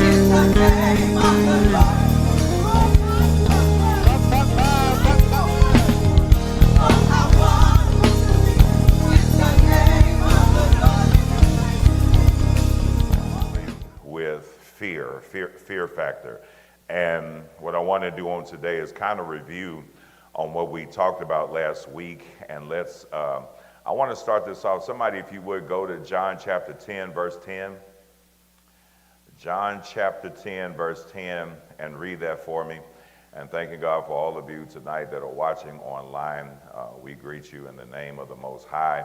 Is the name of the Lord. factor. And what I want to do on today is kind of review on what we talked about last week. And I want to start this off. Somebody, if you would, go to John chapter 10, verse 10. John chapter 10, verse 10, and read that for me. And thanking God for all of you tonight that are watching online. We greet you in the name of the Most High.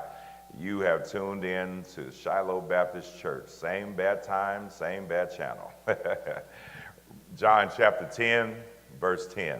You have tuned in to Shiloh Baptist Church. Same bad time, same bad channel. John chapter 10, verse 10.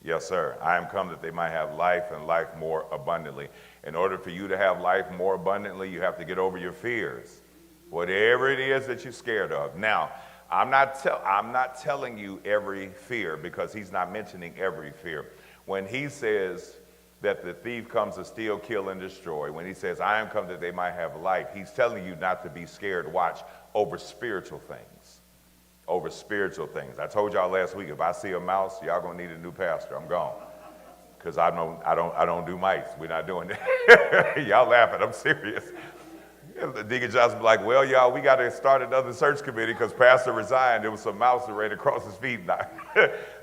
Yes, sir. I am come that they might have life and life more abundantly. In order for you to have life more abundantly, you have to get over your fears. Whatever it is that you're scared of. Now, I'm not telling you every fear, because he's not mentioning every fear. When he says that the thief comes to steal, kill, and destroy, when he says, I am come that they might have life, he's telling you not to be scared. Watch, over spiritual things. Over spiritual things. I told y'all last week, if I see a mouse, y'all gonna need a new pastor. I'm gone, because I don't do mice. We're not doing that. Y'all laughing? I'm serious. Deacon Johnson be like, well, y'all, we got to start another search committee because pastor resigned. There was some mouse ready to cross his feet now.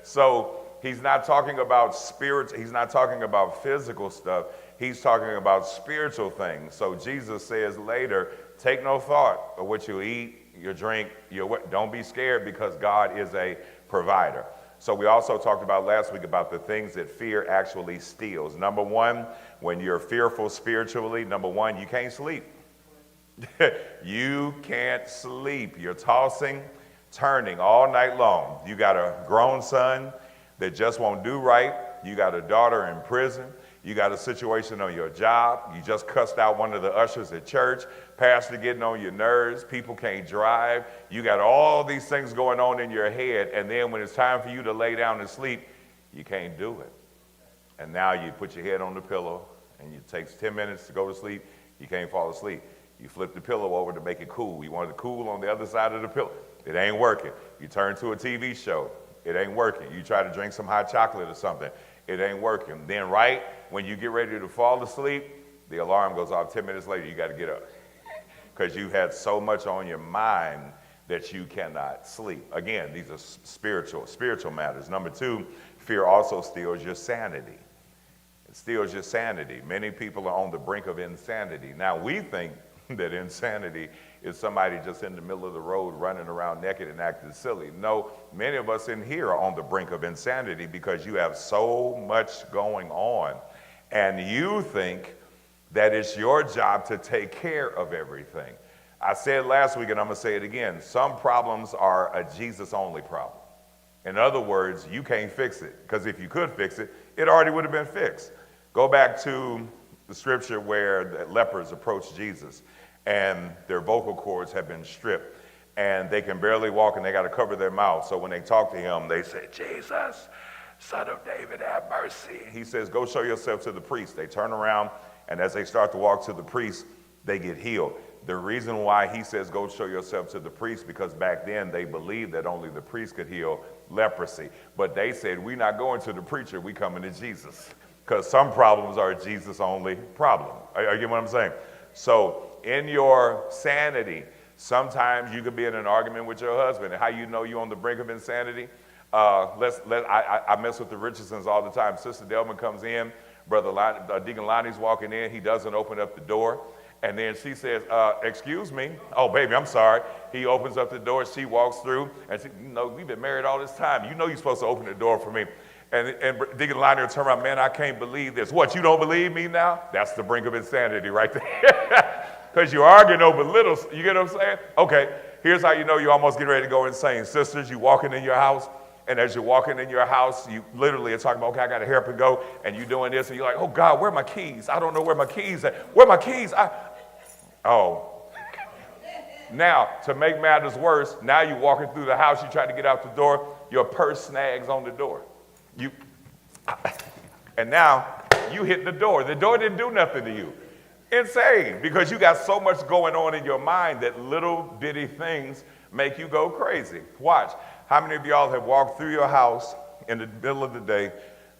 So he's not talking about spirit. He's not talking about physical stuff. He's talking about spiritual things. So Jesus says later, take no thought of what you eat, your drink, don't be scared, because God is a provider. So we also talked about last week about the things that fear actually steals. Number one, when you're fearful spiritually, number one, you can't sleep. You can't sleep. You're tossing, turning all night long. You got a grown son that just won't do right. You got a daughter in prison. You got a situation on your job. You just cussed out one of the ushers at church. Pastor getting on your nerves. People can't drive. You got all these things going on in your head. And then when it's time for you to lay down and sleep, you can't do it. And now you put your head on the pillow and it takes 10 minutes to go to sleep. You can't fall asleep. You flip the pillow over to make it cool. You want it to cool on the other side of the pillow. It ain't working. You turn to a TV show. It ain't working. You try to drink some hot chocolate or something. It ain't working. Then right when you get ready to fall asleep, the alarm goes off. 10 minutes later, you got to get up, because you had so much on your mind that you cannot sleep. Again, these are spiritual matters. Number two, fear also steals your sanity. It steals your sanity. Many people are on the brink of insanity. Now, we think that insanity is somebody just in the middle of the road running around naked and acting silly. No, many of us in here are on the brink of insanity because you have so much going on, and you think that it's your job to take care of everything. I said last week, and I'm going to say it again, some problems are a Jesus-only problem. In other words, you can't fix it, because if you could fix it, it already would have been fixed. Go back to the scripture where the lepers approached Jesus and their vocal cords have been stripped and they can barely walk and they got to cover their mouth. So when they talk to him, they say, Jesus, Son of David, have mercy. He says, go show yourself to the priest. They turn around, and as they start to walk to the priest, they get healed. The reason why he says go show yourself to the priest, because back then they believed that only the priest could heal leprosy. But they said, we're not going to the preacher, we coming to Jesus. Because some problems are a Jesus-only problem. You get what I'm saying? So in your sanity, sometimes you could be in an argument with your husband. And how you know you're on the brink of insanity? I mess with the Richardsons all the time. Sister Delman comes in, Deacon Lonnie's walking in. He doesn't open up the door. And then she says, excuse me. Oh, baby, I'm sorry. He opens up the door. She walks through. And she, we've been married all this time. You know you're supposed to open the door for me. And Deacon Lonnie will turn around, man, I can't believe this. What, you don't believe me now? That's the brink of insanity right there. Because you're arguing over little, you get what I'm saying? Okay, here's how you know you're almost getting ready to go insane. Sisters, you walking in your house, and as you're walking in your house, you literally are talking about, okay, I got to hurry up and go, and you're doing this, and you're like, oh, God, where are my keys? I don't know where my keys are. Where are my keys? Now, to make matters worse, now you're walking through the house, you try to get out the door, your purse snags on the door. And now you hit the door. The door didn't do nothing to you. Insane, because you got so much going on in your mind that little bitty things make you go crazy. Watch. How many of y'all have walked through your house in the middle of the day,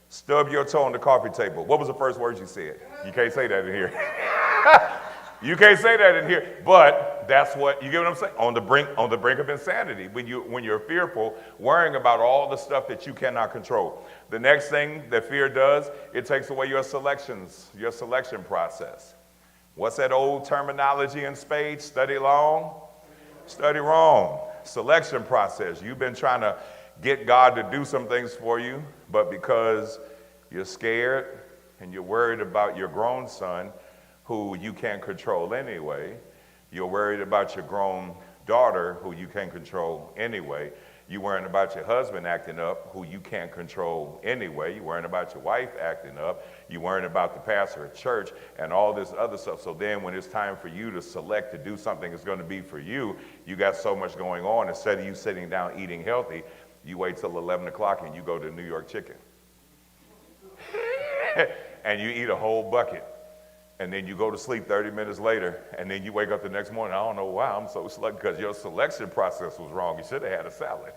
stub your toe on the coffee table? What was the first words you said? You can't say that in here. You can't say that in here, but that's what, you get what I'm saying? On the brink of insanity. When you're fearful, worrying about all the stuff that you cannot control. The next thing that fear does, it takes away your selection process. What's that old terminology in spades? Study long, study wrong. Selection process. You've been trying to get God to do some things for you, but because you're scared and you're worried about your grown son, who you can't control anyway. You're worried about your grown daughter, who you can't control anyway. You're worrying about your husband acting up, who you can't control anyway. You're worrying about your wife acting up. You're worrying about the pastor at church and all this other stuff. So then when it's time for you to select to do something that's going to be for you, you got so much going on. Instead of you sitting down eating healthy, you wait till 11 o'clock and you go to New York Chicken. And you eat a whole bucket. And then you go to sleep 30 minutes later, and then you wake up the next morning. I don't know why I'm so slugged, because your selection process was wrong. You should have had a salad.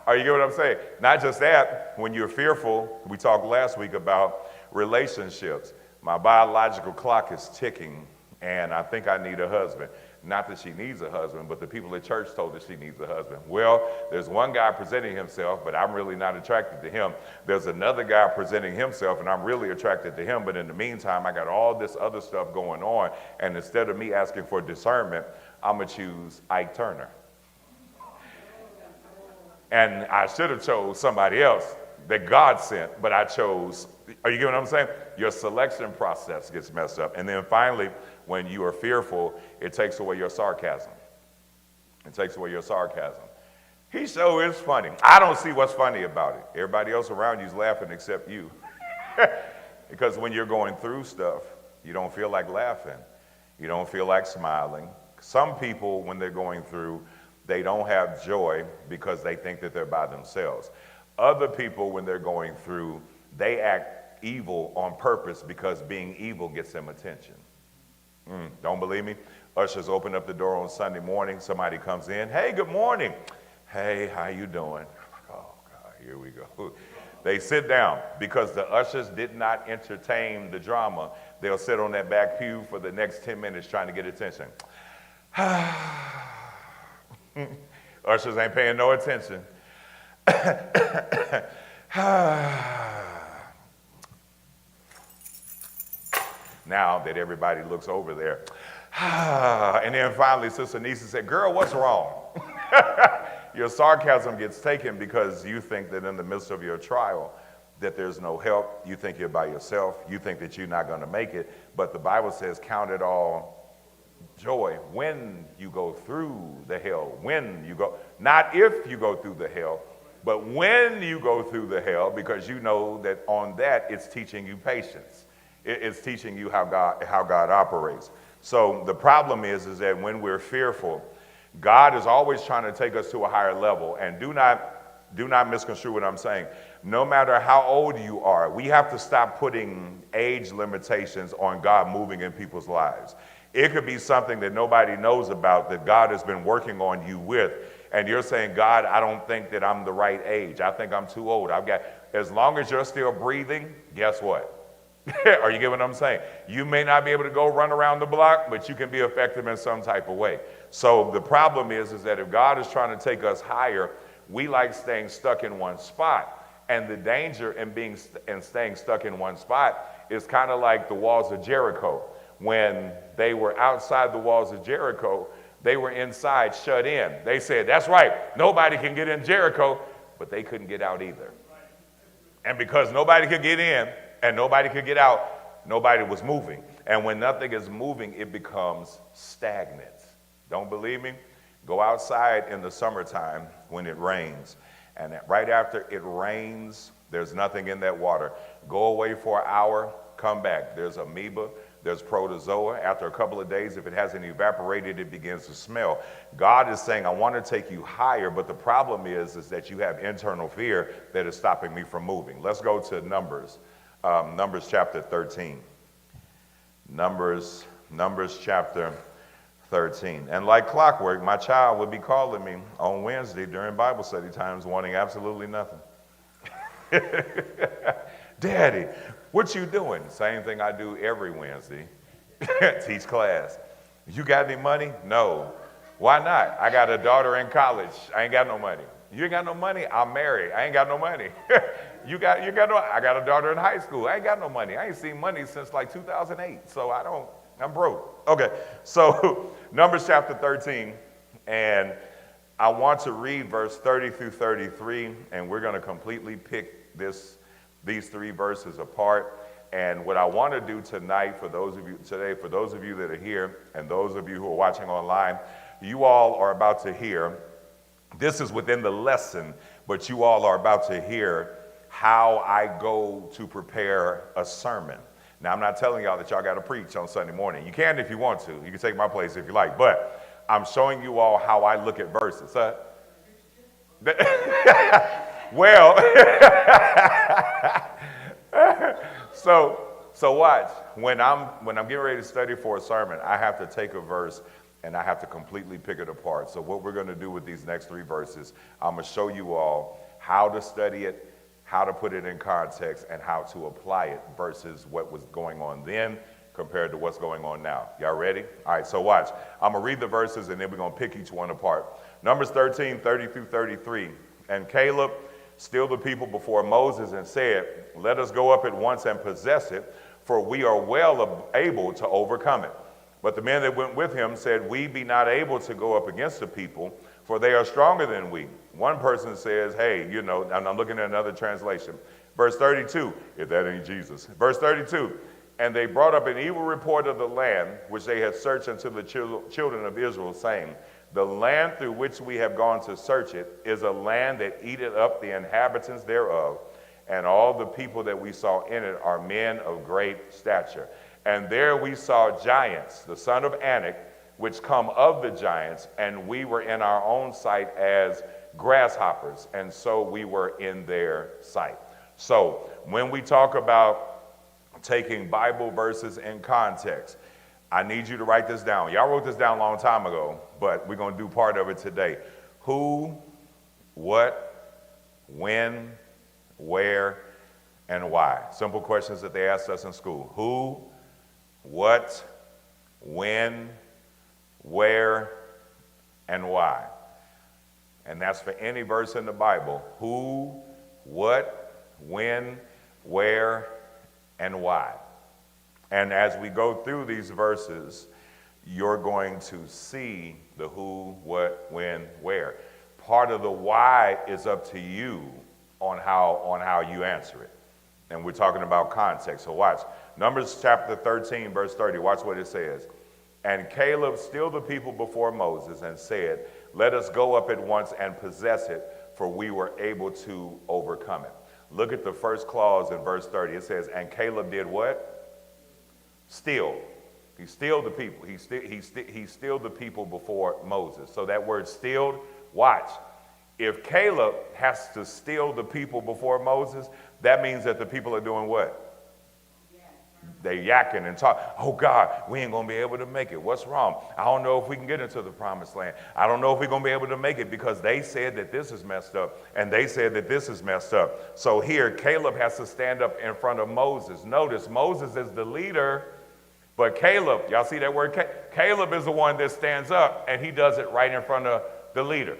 Are you get what I'm saying? Not just that, when you're fearful, we talked last week about relationships. My biological clock is ticking, and I think I need a husband. Not that she needs a husband, but the people at church told her she needs a husband. Well, there's one guy presenting himself, but I'm really not attracted to him. There's another guy presenting himself, and I'm really attracted to him. But in the meantime, I got all this other stuff going on. And instead of me asking for discernment, I'm going to choose Ike Turner. And I should have chose somebody else that God sent, but I chose, are you getting what I'm saying? Your selection process gets messed up. And then finally, when you are fearful, it takes away your sarcasm. It takes away your sarcasm. He sure is funny. I don't see what's funny about it. Everybody else around you is laughing except you. Because when you're going through stuff, you don't feel like laughing. You don't feel like smiling. Some people, when they're going through, they don't have joy because they think that they're by themselves. Other people, when they're going through, they act evil on purpose because being evil gets them attention. Don't believe me? Ushers open up the door on Sunday morning. Somebody comes in. Hey, good morning. Hey, how you doing? Oh, God, here we go. They sit down because the ushers did not entertain the drama. They'll sit on that back pew for the next 10 minutes trying to get attention. Ushers ain't paying no attention. Now that everybody looks over there. And then finally, Sister Nisa said, girl, what's wrong? Your sarcasm gets taken because you think that in the midst of your trial that there's no help. You think you're by yourself. You think that you're not going to make it. But the Bible says, count it all joy when you go through the hell. When you go, not if you go through the hell, but when you go through the hell, because you know that on that it's teaching you patience. It's teaching you how God operates. So the problem is that when we're fearful, God is always trying to take us to a higher level. And do not misconstrue what I'm saying. No matter how old you are, we have to stop putting age limitations on God moving in people's lives. It could be something that nobody knows about that God has been working on you with. And you're saying, God, I don't think that I'm the right age. I think I'm too old. As long as you're still breathing, guess what? Are you getting what I'm saying? You may not be able to go run around the block, but you can be effective in some type of way. So the problem is that if God is trying to take us higher, we like staying stuck in one spot. And the danger in staying stuck in one spot is kind of like the walls of Jericho. When they were outside the walls of Jericho, they were inside, shut in. They said, that's right, nobody can get in Jericho, but they couldn't get out either. And because nobody could get in and nobody could get out, nobody was moving. And when nothing is moving, it becomes stagnant. Don't believe me? Go outside in the summertime when it rains. And right after it rains, there's nothing in that water. Go away for an hour, come back. There's amoeba, there's protozoa. After a couple of days, if it hasn't evaporated, it begins to smell. God is saying, I want to take you higher, but the problem is that you have internal fear that is stopping me from moving. Let's go to Numbers, Numbers chapter 13. Numbers chapter 13. And like clockwork, my child would be calling me on Wednesday during Bible study times wanting absolutely nothing. Daddy, what you doing? Same thing I do every Wednesday. Teach class. You got any money? No. Why not? I got a daughter in college. I ain't got no money. You ain't got no money? I'll marry. I ain't got no money. I got a daughter in high school. I ain't got no money. I ain't seen money since like 2008. So I'm broke. Okay. So Numbers chapter 13, and I want to read verse 30 through 33, and we're going to completely pick these three verses apart. And what I want to do tonight, for those of you that are here and those of you who are watching online, you all are about to hear, this is within the lesson, but you all are about to hear how I go to prepare a sermon. Now, I'm not telling y'all that y'all got to preach on Sunday morning. You can if you want to. You can take my place if you like. But I'm showing you all how I look at verses. Well, so watch. When I'm getting ready to study for a sermon, I have to take a verse and I have to completely pick it apart. So what we're going to do with these next three verses, I'm going to show you all how to study it, how to put it in context, and how to apply it versus what was going on then compared to what's going on now. Y'all ready? All right, so watch. I'm going to read the verses, and then we're going to pick each one apart. Numbers 13, 30 through 33. And Caleb stilled the people before Moses and said, "Let us go up at once and possess it, for we are well able to overcome it." But the men that went with him said, "We be not able to go up against the people, for they are stronger than we." One person says, hey, and I'm looking at another translation. Verse 32, if that ain't Jesus. Verse 32, and they brought up an evil report of the land, which they had searched unto the children of Israel, saying, "The land through which we have gone to search it is a land that eateth up the inhabitants thereof, and all the people that we saw in it are men of great stature. And there we saw giants, the son of Anak, which come of the giants, and we were in our own sight as grasshoppers, and so we were in their sight." So when we talk about taking Bible verses in context, I need you to write this down. Y'all wrote this down a long time ago, but we're going to do part of it today. Who, what, when, where, and why. Simple questions that they asked us in school. Who, what, when, where, and why. And that's for any verse in the Bible. Who, what, when, where, and why. And as we go through these verses, you're going to see the who, what, when, where. Part of the why is up to you on how you answer it. And we're talking about context. So watch. Numbers chapter 13, verse 30. Watch what it says. And Caleb stilled the people before Moses and said, "Let us go up at once and possess it, for we were able to overcome it." Look at the first clause in verse 30. It says, and Caleb did what? Still. He stilled the people. He stilled the people before Moses. So that word stilled, watch. If Caleb has to still the people before Moses, that means that the people are doing what? They yakking and talk. "Oh God, we ain't gonna be able to make it. What's wrong? I don't know if we can get into the promised land. I don't know if we're gonna be able to make it because they said that this is messed up and they said that this is messed up." So here, Caleb has to stand up in front of Moses. Notice, Moses is the leader, but Caleb, y'all see that word? Caleb is the one that stands up and he does it right in front of the leader.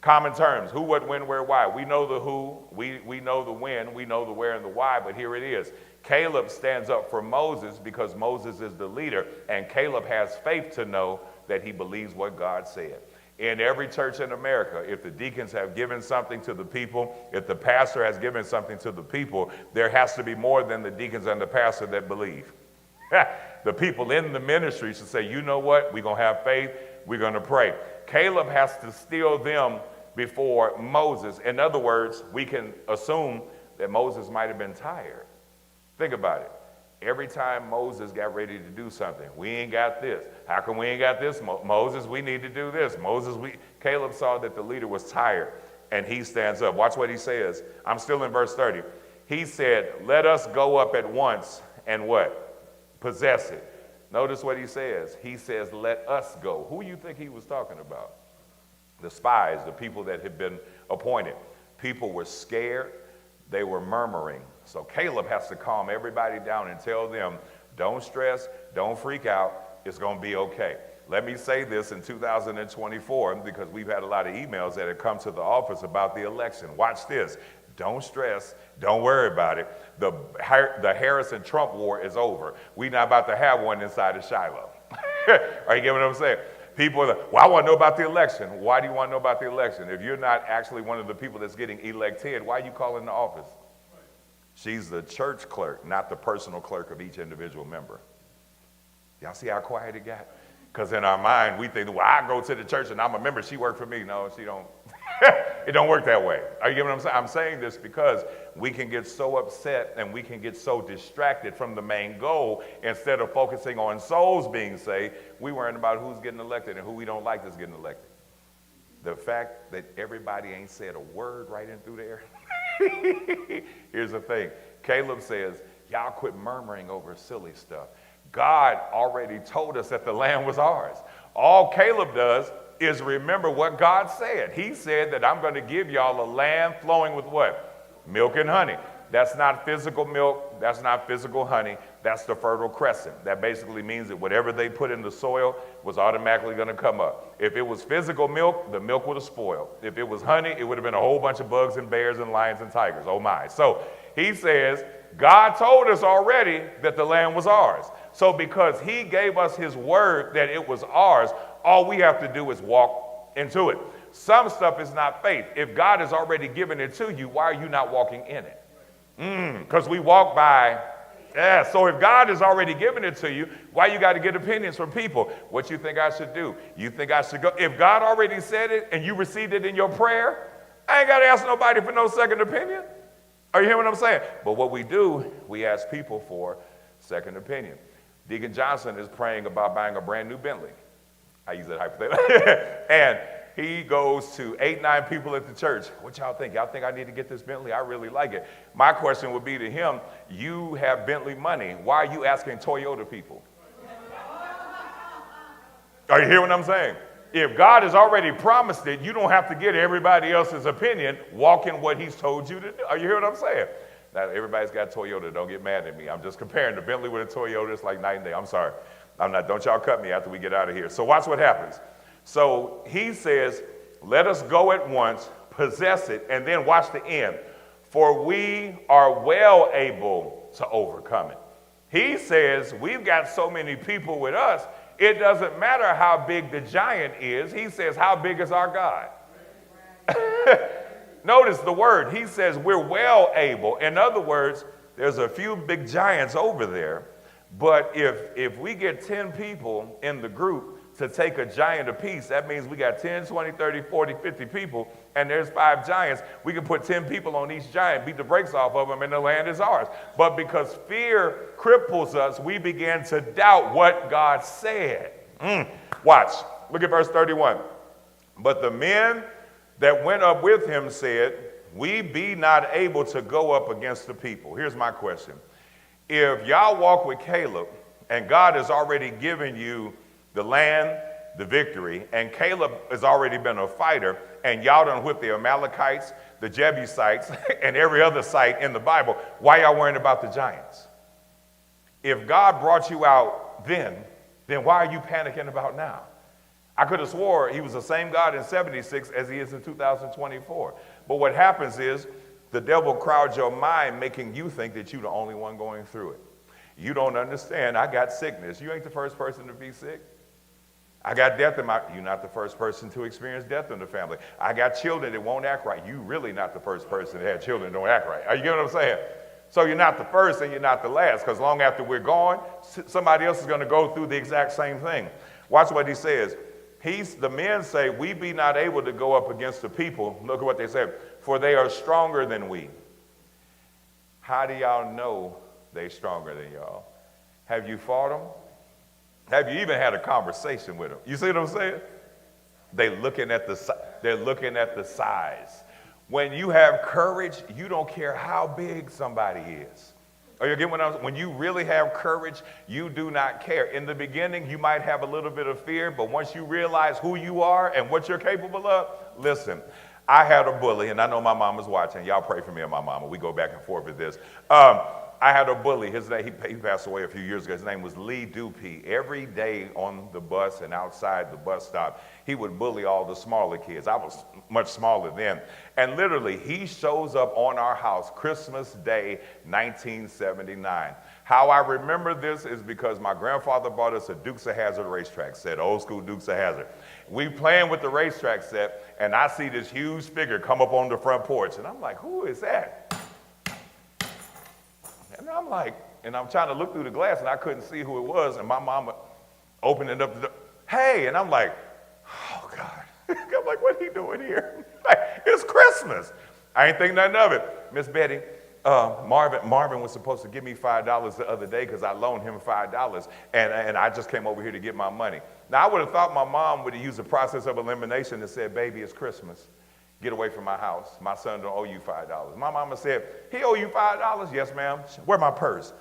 Common terms, who, what, when, where, why. We know the who, we know the when, we know the where and the why, but here it is. Caleb stands up for Moses because Moses is the leader, and Caleb has faith to know that he believes what God said. In every church in America, if the deacons have given something to the people, if the pastor has given something to the people, there has to be more than the deacons and the pastor that believe. The people in the ministry should say, "You know what? We're going to have faith. We're going to pray." Caleb has to still them before Moses. In other words, we can assume that Moses might have been tired. Think about it. Every time Moses got ready to do something, we ain't got this. How come we ain't got this? Moses, we need to do this. Caleb saw that the leader was tired, and he stands up. Watch what he says. I'm still in verse 30. He said, "Let us go up at once and what? Possess it." Notice what he says. He says, let us go. Who you think he was talking about? The spies, the people that had been appointed. People were scared. They were murmuring. So Caleb has to calm everybody down and tell them, don't stress, don't freak out. It's going to be okay. Let me say this in 2024, because we've had a lot of emails that have come to the office about the election. Watch this. Don't stress. Don't worry about it. The Harrison-Trump war is over. We're not about to have one inside of Shiloh. Are you getting what I'm saying? People are like, well, I want to know about the election. Why do you want to know about the election? If you're not actually one of the people that's getting elected, why are you calling the office? She's the church clerk, not the personal clerk of each individual member. Y'all see how quiet it got? Because in our mind, we think, well, I go to the church and I'm a member. She worked for me. No, she don't. It don't work that way. Are you getting what I'm saying? I'm saying this because we can get so upset and we can get so distracted from the main goal. Instead of focusing on souls being saved, we worrying about who's getting elected and who we don't like that's getting elected. The fact that everybody ain't said a word right in through there. Here's the thing. Caleb says, y'all quit murmuring over silly stuff. God already told us that the land was ours. All Caleb does is remember what God said. He said that I'm going to give y'all a land flowing with what? Milk and honey. That's not physical milk. That's not physical honey. That's the Fertile Crescent. That basically means that whatever they put in the soil was automatically going to come up. If it was physical milk, the milk would have spoiled. If it was honey, it would have been a whole bunch of bugs and bears and lions and tigers. Oh my. So he says, God told us already that the land was ours. So because he gave us his word that it was ours, all we have to do is walk into it. Some stuff is not faith. If God has already given it to you, why are you not walking in it? Because we walk by. Yeah, so if God has already given it to you, why you got to get opinions from people? What you think I should do? You think I should go? If God already said it and you received it in your prayer, I ain't got to ask nobody for no second opinion. Are you hearing what I'm saying? But what we do, we ask people for second opinion. Deacon Johnson is praying about buying a brand new Bentley. I use that hypothetically. And he goes to 8-9 people at the church. What y'all think? Y'all think I need to get this Bentley? I really like it. My question would be to him, you have Bentley money. Why are you asking Toyota people? Are you hearing what I'm saying? If God has already promised it, you don't have to get everybody else's opinion. Walk in what he's told you to do. Are you hearing what I'm saying? Now, everybody's got Toyota. Don't get mad at me. I'm just comparing the Bentley with a Toyota. It's like night and day. I'm sorry. I'm not. Don't y'all cut me after we get out of here. So watch what happens. So he says, let us go at once, possess it, and then watch the end. For we are well able to overcome it. He says, we've got so many people with us, it doesn't matter how big the giant is. He says, how big is our God? Notice the word. He says, we're well able. In other words, there's a few big giants over there. But if we get 10 people in the group to take a giant apiece, that means we got 10, 20, 30, 40, 50 people, and there's 5 giants. We can put 10 people on each giant, beat the brakes off of them, and the land is ours. But because fear cripples us, we begin to doubt what God said. Watch. Look at verse 31. But the men that went up with him said, we be not able to go up against the people. Here's my question. If y'all walk with Caleb, and God has already given you the land, the victory, and Caleb has already been a fighter, and y'all done whipped the Amalekites, the Jebusites, and every other site in the Bible, why y'all worrying about the giants? If God brought you out then why are you panicking about now? I could have swore he was the same God in 76 as he is in 2024. But what happens is the devil crowds your mind, making you think that you're the only one going through it. You don't understand. I got sickness. You ain't the first person to be sick. I got death in my, you're not the first person to experience death in the family. I got children that won't act right. You really not the first person that had children that don't act right. Are you getting what I'm saying? So you're not the first and you're not the last, because long after we're gone, somebody else is going to go through the exact same thing. Watch what he says. The men say, we be not able to go up against the people. Look at what they say. For they are stronger than we. How do y'all know they're stronger than y'all? Have you fought them? Have you even had a conversation with them? You see what I'm saying? They're looking at the size. When you have courage, you don't care how big somebody is. Are you getting what I'm saying? When you really have courage, you do not care. In the beginning, you might have a little bit of fear, but once you realize who you are and what you're capable of, listen. I had a bully, and I know my mama's watching. Y'all pray for me and my mama. We go back and forth with this. I had a bully. His name, he passed away a few years ago. His name was Lee Dupee. Every day on the bus and outside the bus stop, he would bully all the smaller kids. I was much smaller then. And literally, he shows up on our house Christmas Day, 1979. How I remember this is because my grandfather bought us a Dukes of Hazzard racetrack set, old school Dukes of Hazzard. We playing with the racetrack set, and I see this huge figure come up on the front porch, and I'm like, who is that? And I'm like, and I'm trying to look through the glass, and I couldn't see who it was, and my mama opened it up, hey, and I'm like, oh God. I'm like, what are he doing here? Like, it's Christmas. I ain't think nothing of it. Miss Betty, Marvin was supposed to give me $5 the other day because I loaned him $5, and I just came over here to get my money. Now, I would have thought my mom would have used the process of elimination and said, baby, it's Christmas. Get away from my house. My son don't owe you $5. My mama said, he owe you $5? Yes, ma'am. Where my purse?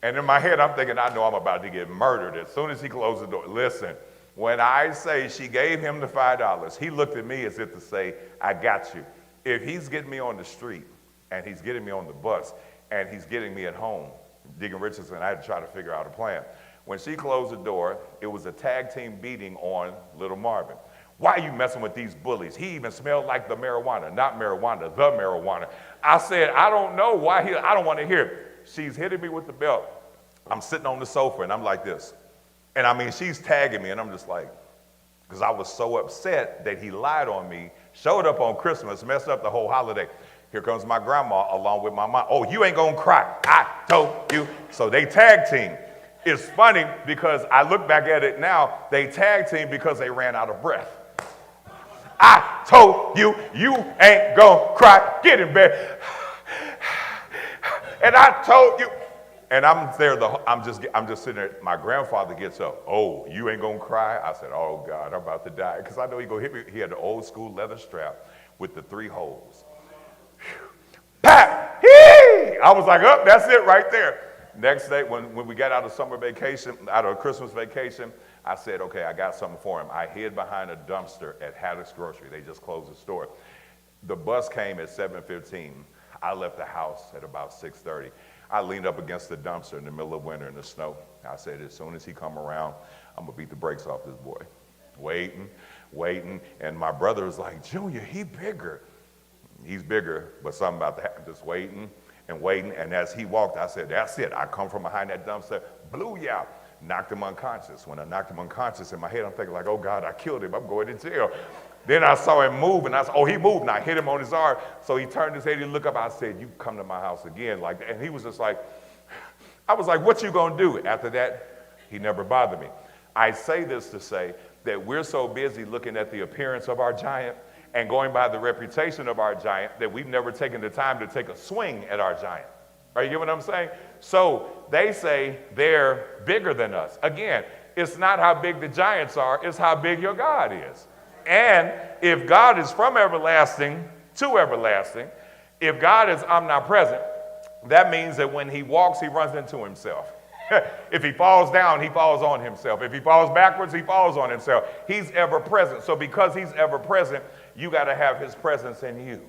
And in my head, I'm thinking, I know I'm about to get murdered as soon as he closed the door. Listen, when I say she gave him the $5, he looked at me as if to say, I got you. If he's getting me on the street, and he's getting me on the bus, and he's getting me at home, Deacon Richardson, I had to try to figure out a plan. When she closed the door, it was a tag team beating on little Marvin. Why are you messing with these bullies? He even smelled like the marijuana, not marijuana, the marijuana. I said, I don't know why I don't want to hear it. She's hitting me with the belt. I'm sitting on the sofa, and I'm like this. And I mean, she's tagging me, and I'm just like, because I was so upset that he lied on me, showed up on Christmas, messed up the whole holiday. Here comes my grandma along with my mom. Oh, you ain't gonna cry. I told you. So they tag team. It's funny because I look back at it now, they tag team because they ran out of breath. I told you, you ain't gonna cry. Get in bed. And I told you. And I'm there, I'm just sitting there. My grandfather gets up. Oh, you ain't gonna cry? I said, oh God, I'm about to die. Because I know he gonna hit me. He had the old school leather strap with the 3 holes. Pat! Hee! I was like, oh, that's it right there. Next day, when we got out of summer vacation, out of Christmas vacation, I said, okay, I got something for him. I hid behind a dumpster at Haddock's Grocery. They just closed the store. The bus came at 7:15. I left the house at about 6:30. I leaned up against the dumpster in the middle of winter in the snow. I said, as soon as he come around, I'm going to beat the brakes off this boy. Waiting. And my brother was like, Junior, he bigger. He's bigger, but something about to happen. Just waiting. And as he walked, I said, that's it. I come from behind that dumpster, blew you out, knocked him unconscious. When I knocked him unconscious, in my head, I'm thinking like, oh God, I killed him. I'm going to jail. Then I saw him move, and I said, oh, he moved, and I hit him on his arm. So he turned his head, he looked up, I said, you come to my house again like that. And he was just like, I was like, what you gonna do? After that, he never bothered me. I say this to say that we're so busy looking at the appearance of our giant and going by the reputation of our giant that we've never taken the time to take a swing at our giant. Are you getting what I'm saying? So they say they're bigger than us. Again, it's not how big the giants are, it's how big your God is. And if God is from everlasting to everlasting, if God is omnipresent, that means that when he walks, he runs into himself. If he falls down, he falls on himself. If he falls backwards, he falls on himself. He's ever present. So because he's ever present, you got to have his presence in you.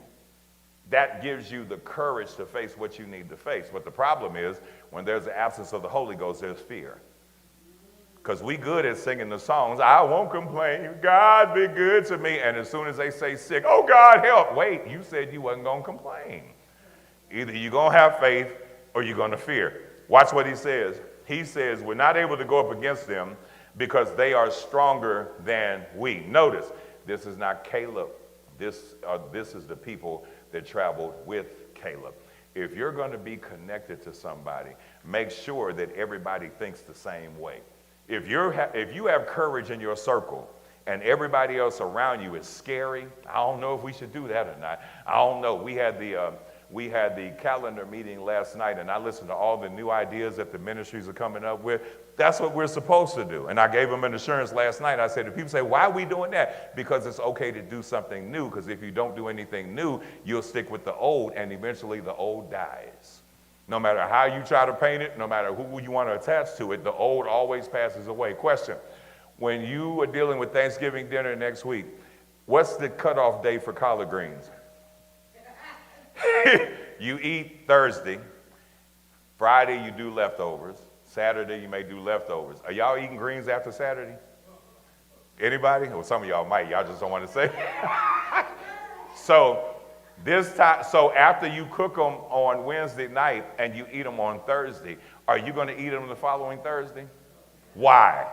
That gives you the courage to face what you need to face. But the problem is, when there's the absence of the Holy Ghost, there's fear. Because we good at singing the songs, I won't complain, God be good to me. And as soon as they say sick, oh God help. Wait, you said you wasn't going to complain. Either you're going to have faith or you're going to fear. Watch what he says. He says we're not able to go up against them because they are stronger than we. Notice, this is not Caleb. This is the people that traveled with Caleb. If you're going to be connected to somebody, make sure that everybody thinks the same way. If you have courage in your circle and everybody else around you is scary, I don't know if we should do that or not. I don't know. We had the calendar meeting last night, and I listened to all the new ideas that the ministries are coming up with. That's what we're supposed to do. And I gave them an assurance last night. I said, if people say, why are we doing that? Because it's okay to do something new, because if you don't do anything new, you'll stick with the old, and eventually the old dies. No matter how you try to paint it, no matter who you want to attach to it, the old always passes away. Question, when you are dealing with Thanksgiving dinner next week, what's the cutoff day for collard greens? You eat Thursday. Friday, you do leftovers. Saturday, you may do leftovers. Are y'all eating greens after Saturday? Anybody? Well, some of y'all might. Y'all just don't want to say. So after you cook them on Wednesday night and you eat them on Thursday, are you going to eat them the following Thursday? Why?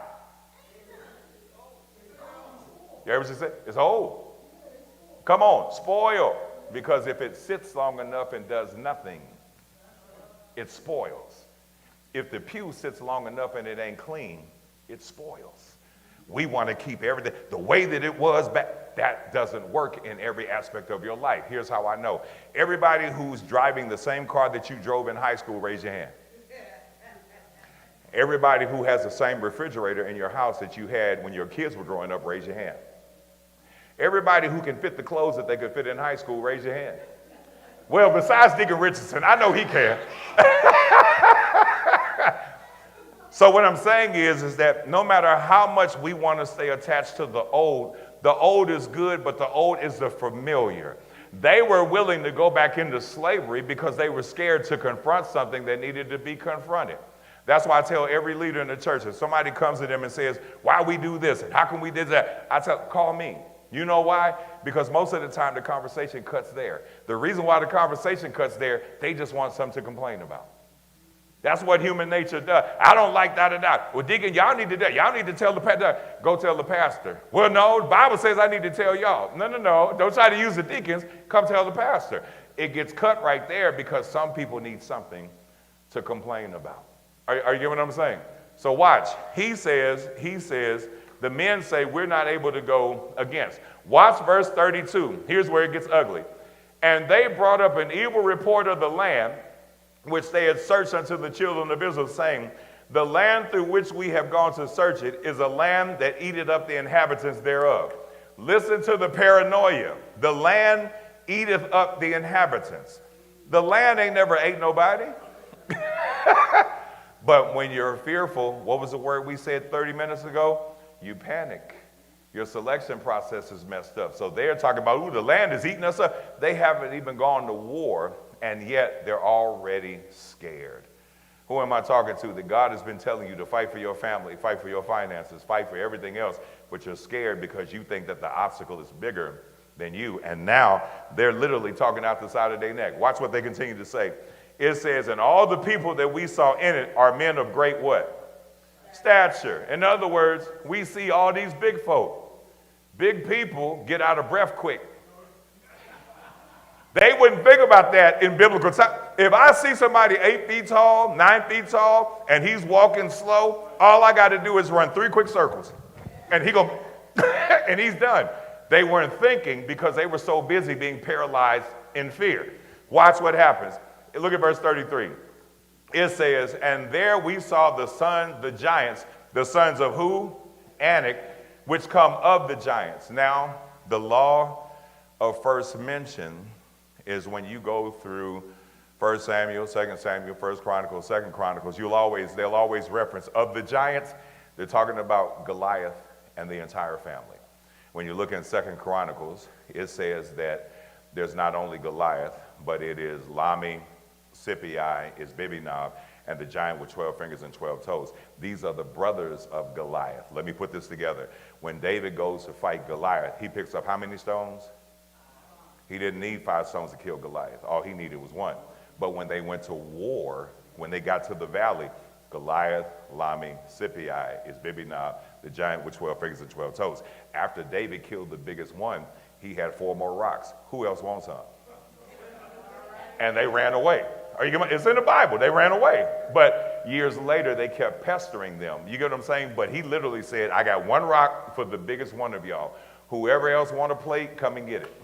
You ever say it's old? Come on, spoil. Because if it sits long enough and does nothing, it spoils. If the pew sits long enough and it ain't clean, it spoils. We want to keep everything the way that it was back. That doesn't work in every aspect of your life. Here's how I know. Everybody who's driving the same car that you drove in high school, raise your hand. Everybody who has the same refrigerator in your house that you had when your kids were growing up, raise your hand. Everybody who can fit the clothes that they could fit in high school, raise your hand. Well, besides Deacon Richardson, I know he can. So what I'm saying is that no matter how much we want to stay attached to the old is good, but the old is the familiar. They were willing to go back into slavery because they were scared to confront something that needed to be confronted. That's why I tell every leader in the church, if somebody comes to them and says, why we do this and how can we do that, I tell, call me. You know why? Because most of the time the conversation cuts there. The reason why the conversation cuts there, they just want something to complain about. That's what human nature does. I don't like da-da-da. Well, Deacon, y'all need to do. Y'all need to tell the pastor. Go tell the pastor. Well, no, the Bible says I need to tell y'all. No. Don't try to use the deacons. Come tell the pastor. It gets cut right there because some people need something to complain about. Are you getting what I'm saying? So watch. He says, the men say we're not able to go against. Watch verse 32. Here's where it gets ugly. And they brought up an evil report of the land, which they had searched unto the children of Israel, saying, the land through which we have gone to search it is a land that eateth up the inhabitants thereof. Listen to the paranoia. The land eateth up the inhabitants. The land ain't never ate nobody. But when you're fearful, what was the word we said 30 minutes ago? You panic. Your selection process is messed up. So they're talking about, ooh, the land is eating us up. They haven't even gone to war, and yet they're already scared. Who am I talking to? That God has been telling you to fight for your family, fight for your finances, fight for everything else, but you're scared because you think that the obstacle is bigger than you. And now they're literally talking out the side of their neck. Watch what they continue to say. It says, and all the people that we saw in it are men of great what? Stature. In other words, we see all these big folk. Big people get out of breath quick. They wouldn't think about that in biblical time. If I see somebody 8 feet tall, 9 feet tall, and he's walking slow, all I got to do is run 3 quick circles. And and he's done. They weren't thinking because they were so busy being paralyzed in fear. Watch what happens. Look at verse 33. It says, and there we saw the giants, the sons of who? Anak, which come of the giants. Now, the law of first mention is when you go through 1 Samuel, 2 Samuel, 1 Chronicles, 2 Chronicles, they'll always reference of the giants. They're talking about Goliath and the entire family. When you look in 2 Chronicles, it says that there's not only Goliath, but it is Lami, Sippai, is Bibinob, and the giant with 12 fingers and 12 toes. These are the brothers of Goliath. Let me put this together. When David goes to fight Goliath, he picks up how many stones? He didn't need 5 stones to kill Goliath. All he needed was 1. But when they went to war, when they got to the valley, Goliath, Lami, Sippai, is Bibinob, the giant with 12 fingers and 12 toes. After David killed the biggest one, he had 4 more rocks. Who else wants some? And they ran away. It's in the Bible. They ran away. But years later, they kept pestering them. You get what I'm saying? But he literally said, I got 1 rock for the biggest one of y'all. Whoever else want a plate, come and get it.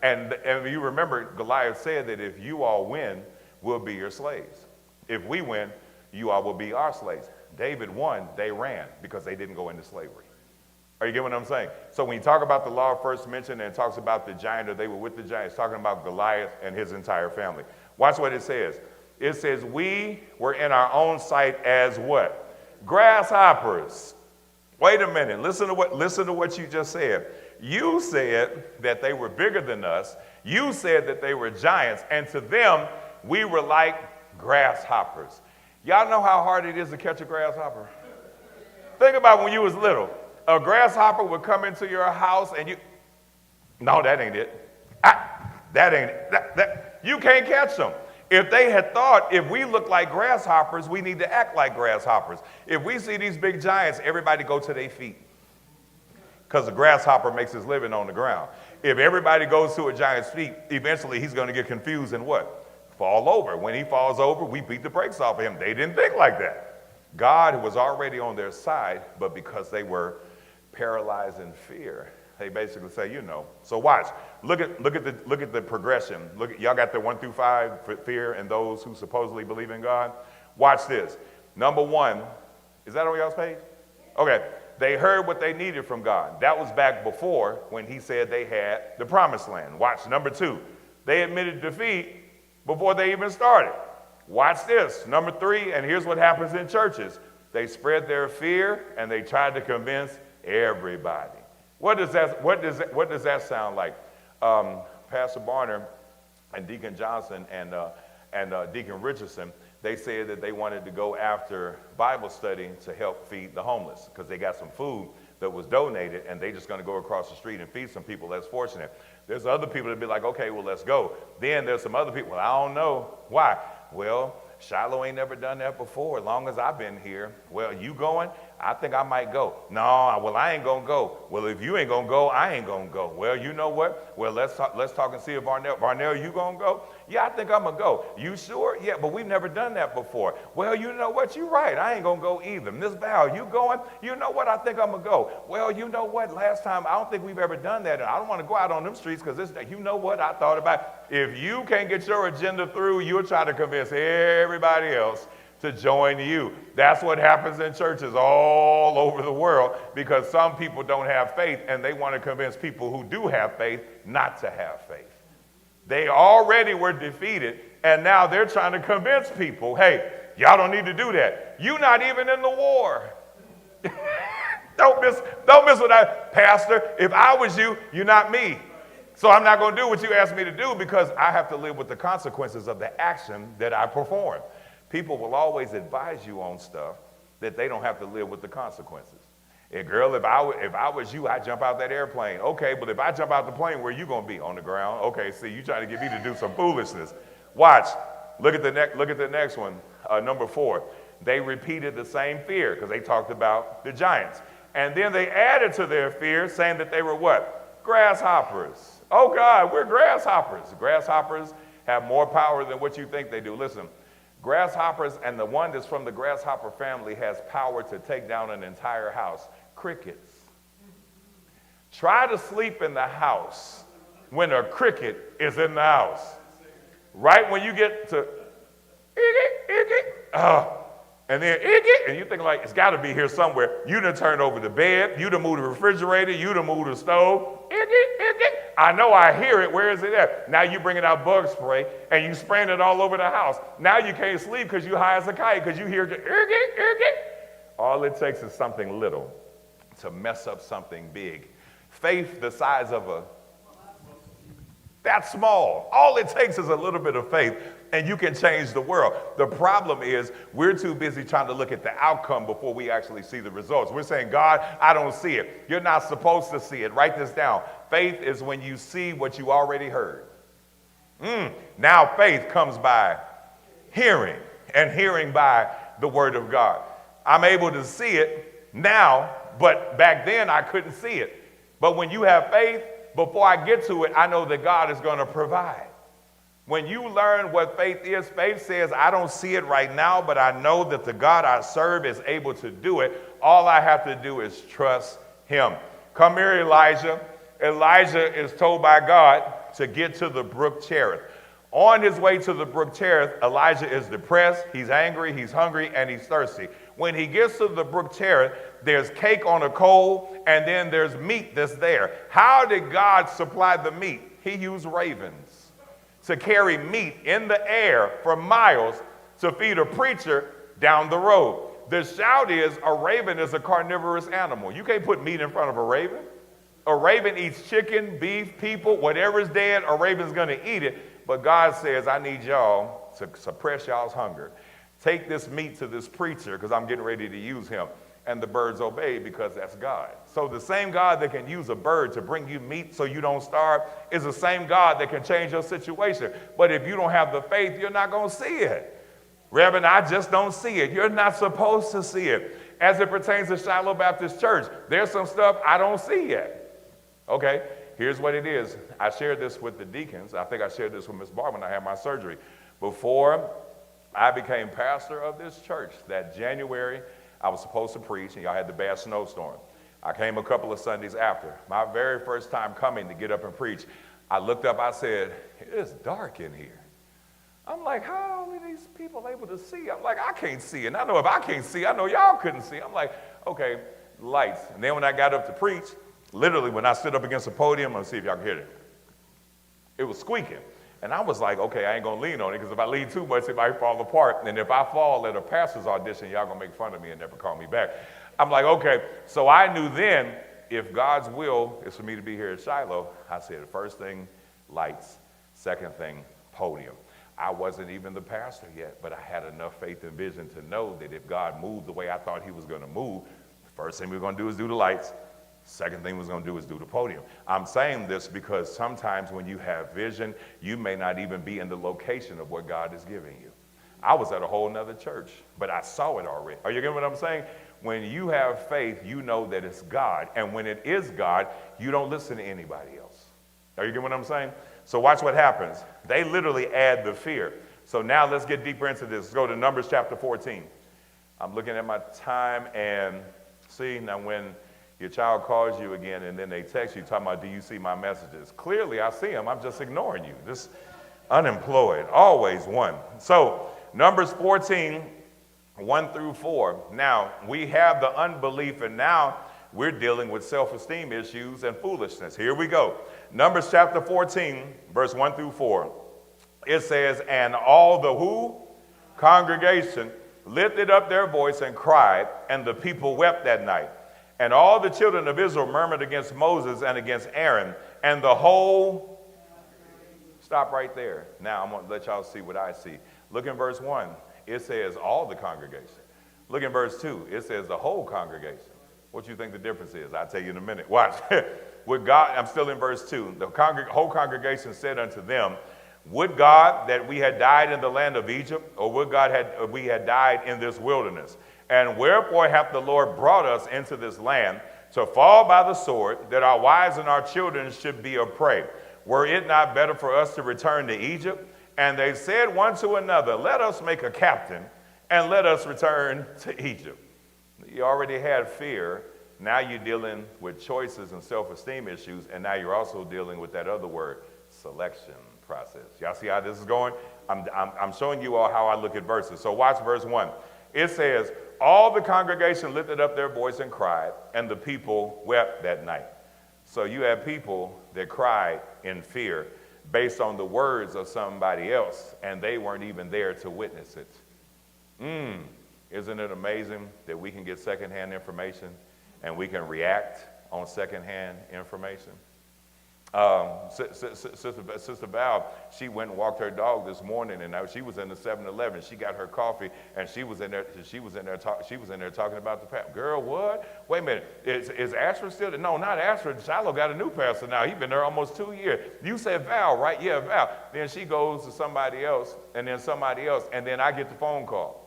and you remember, Goliath said that if you all win, we'll be your slaves. If we win, you all will be our slaves. David won. They ran because they didn't go into slavery. Are you getting what I'm saying? So when you talk about the law of first mention and it talks about the giant, or they were with the giant, it's talking about Goliath and his entire family. Watch what it says. It says, we were in our own sight as what? Grasshoppers. Wait a minute. Listen to what you just said. You said that they were bigger than us. You said that they were giants. And to them, we were like grasshoppers. Y'all know how hard it is to catch a grasshopper? Think about when you was little. A grasshopper would come into your house and you, no, that ain't it. That ain't it. You can't catch them. If they had thought, if we look like grasshoppers, we need to act like grasshoppers. If we see these big giants, everybody go to their feet. Because the grasshopper makes his living on the ground. If everybody goes to a giant's feet, eventually he's going to get confused and what? Fall over. When he falls over, we beat the brakes off of him. They didn't think like that. God was already on their side, but because they were paralyzed in fear, they basically say, So watch. Look at the progression. Y'all got the 1 through 5 for fear and those who supposedly believe in God. Watch this. Number 1, is that on y'all's page? Okay. They heard what they needed from God. That was back before when he said they had the promised land. Watch. Number 2, they admitted defeat before they even started. Watch this. Number 3, and here's what happens in churches. They spread their fear and they tried to convince everybody. What does that sound like? Pastor Barner and Deacon Johnson and Deacon Richardson, they said that they wanted to go after Bible study to help feed the homeless because they got some food that was donated and they just going to go across the street and feed some people less fortunate. There's other people that be like, okay, well, let's go. Then there's some other people, well, I don't know. Why? Well, Shiloh ain't never done that before as long as I've been here. Well, you going? I think I might go. No, well, I ain't going to go. Well, if you ain't going to go, I ain't going to go. Well, you know what? Well, let's talk and see if Barnell, you going to go? Yeah, I think I'm going to go. You sure? Yeah, but we've never done that before. Well, you know what? You're right. I ain't going to go either. Miss Val, you going? You know what? I think I'm going to go. Well, you know what? Last time, I don't think we've ever done that. And I don't want to go out on them streets because you know what? I thought about it. If you can't get your agenda through, you'll try to convince everybody else to join you. That's what happens in churches all over the world because some people don't have faith and they want to convince people who do have faith not to have faith. They already were defeated and now they're trying to convince people, hey, y'all don't need to do that. You're not even in the war. Don't miss what Pastor, if I was you, you're not me. So I'm not going to do what you asked me to do because I have to live with the consequences of the action that I perform. People will always advise you on stuff that they don't have to live with the consequences. Hey, girl, if I was you, I'd jump out that airplane. Okay, but if I jump out the plane, where you going to be? On the ground? Okay, see, you trying to get me to do some foolishness. Watch. Look at the next one. Number 4. They repeated the same fear because they talked about the giants. And then they added to their fear saying that they were what? Grasshoppers. Oh, God, we're grasshoppers. Grasshoppers have more power than what you think they do. Listen. Grasshoppers, and the one that's from the grasshopper family has power to take down an entire house. Crickets. Try to sleep in the house when a cricket is in the house. Right when you get to, and then, and you think like, it's got to be here somewhere. You done turned over the bed. You done moved the refrigerator. You done moved the stove. I know I hear it. Where is it at? Now you bringing out bug spray and you spraying it all over the house. Now you can't sleep because you high as a kite because you hear All it takes is something little to mess up something big. Faith the size of that's small. All it takes is a little bit of faith and you can change the world. The problem is we're too busy trying to look at the outcome before we actually see the results. We're saying, God, I don't see it. You're not supposed to see it. Write this down. Faith is when you see what you already heard. Now faith comes by hearing and hearing by the word of God. I'm able to see it now, but back then I couldn't see it. But when you have faith, before I get to it, I know that God is going to provide. When you learn what faith is, faith says, I don't see it right now, but I know that the God I serve is able to do it. All I have to do is trust him. Come here, Elijah. Elijah is told by God to get to the brook Cherith. On his way to the brook Cherith, Elijah is depressed, he's angry, he's hungry, and he's thirsty. When he gets to the brook Cherith, there's cake on a coal, and then there's meat that's there. How did God supply the meat? He used ravens to carry meat in the air for miles to feed a preacher down the road. The shout is a raven is a carnivorous animal. You can't put meat in front of a raven. A raven eats chicken, beef, people, whatever's dead, a raven's going to eat it. But God says, I need y'all to suppress y'all's hunger. Take this meat to this preacher because I'm getting ready to use him. And the birds obey because that's God. So the same God that can use a bird to bring you meat so you don't starve is the same God that can change your situation. But if you don't have the faith, you're not going to see it. Reverend, I just don't see it. You're not supposed to see it. As it pertains to Shiloh Baptist Church, there's some stuff I don't see yet. Okay, here's what it is. I shared this with the deacons. I think I shared this with Miss Barr when I had my surgery. Before I became pastor of this church, that January, I was supposed to preach, and y'all had the bad snowstorm. I came a couple of Sundays after. My very first time coming to get up and preach, I looked up, I said, it's dark in here. I'm like, how are these people able to see? I'm like, I can't see. And I know if I can't see, I know y'all couldn't see. I'm like, okay, lights. And then when I got up to preach, literally when I stood up against the podium, let's see if y'all can hear it. It was squeaking. And I was like, okay, I ain't gonna lean on it, because if I lean too much, it might fall apart. And if I fall at a pastor's audition, y'all gonna make fun of me and never call me back. I'm like, okay. So I knew then, if God's will is for me to be here at Shiloh, I said, first thing, lights. Second thing, podium. I wasn't even the pastor yet, but I had enough faith and vision to know that if God moved the way I thought he was gonna move, the first thing we were gonna do is do the lights. Second thing we're going to do is do the podium. I'm saying this because sometimes when you have vision, you may not even be in the location of what God is giving you. I was at a whole nother church, but I saw it already. Are you getting what I'm saying? When you have faith, you know that it's God. And when it is God, you don't listen to anybody else. Are you getting what I'm saying? So watch what happens. They literally add the fear. So now let's get deeper into this. Let's go to Numbers chapter 14. I'm looking at my time and see, now when your child calls you again and then they text you talking about, do you see my messages? Clearly I see them. I'm just ignoring you. This unemployed, always one. So Numbers 14, 1 through 4. Now we have the unbelief and now we're dealing with self-esteem issues and foolishness. Here we go. Numbers chapter 14, verse 1 through 4. It says, and all the who? Congregation lifted up their voice and cried, and the people wept that night. And all the children of Israel murmured against Moses and against Aaron, and the whole, stop right there. Now I'm going to let y'all see what I see. Look in verse 1. It says all the congregation. Look in verse 2. It says the whole congregation. What do you think the difference is? I'll tell you in a minute. Watch. With God, I'm still in verse 2. The whole congregation said unto them, would God that we had died in the land of Egypt, or would God we had died in this wilderness? And wherefore hath the Lord brought us into this land to fall by the sword, that our wives and our children should be a prey? Were it not better for us to return to Egypt? And they said one to another, let us make a captain, and let us return to Egypt. You already had fear. Now you're dealing with choices and self-esteem issues, and now you're also dealing with that other word, selection process. Y'all see how this is going? I'm showing you all how I look at verses. So watch verse 1. It says, all the congregation lifted up their voice and cried, and the people wept that night. So you have people that cried in fear based on the words of somebody else, and they weren't even there to witness it. Isn't it amazing that we can get secondhand information and we can react on secondhand information? Sister Val, she went and walked her dog this morning, and she was in the 7-Eleven. She got her coffee, and she was in there talking about the pastor. Girl, what? Wait a minute. Is Ashford still there? No, not Ashford. Shiloh got a new pastor now. He's been there almost 2 years. You said Val, right? Yeah, Val. Then she goes to somebody else, and then somebody else, and then I get the phone call.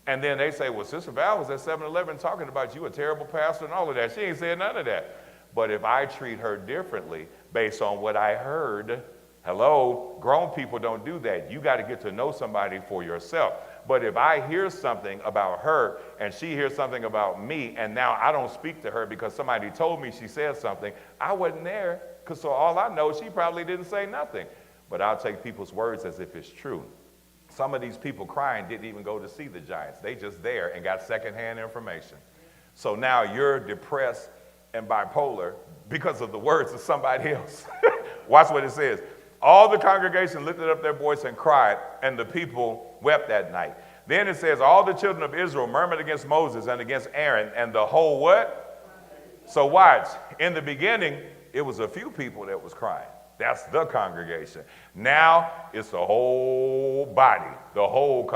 And then they say, well, Sister Val was at 7-Eleven talking about you, a terrible pastor and all of that. She ain't said none of that. But if I treat her differently based on what I heard, hello, grown people don't do that. You got to get to know somebody for yourself. But if I hear something about her and she hears something about me, and now I don't speak to her because somebody told me she said something, I wasn't there, because so all I know, she probably didn't say nothing. But I'll take people's words as if it's true. Some of these people crying didn't even go to see the Giants. They just there and got secondhand information. So now you're depressed and bipolar because of the words of somebody else. Watch what it says. All the congregation lifted up their voice and cried, and the people wept that night. Then it says, all the children of Israel murmured against Moses and against Aaron, and the whole what? So watch. In the beginning, it was a few people that was crying. That's the congregation. Now it's the whole body, the whole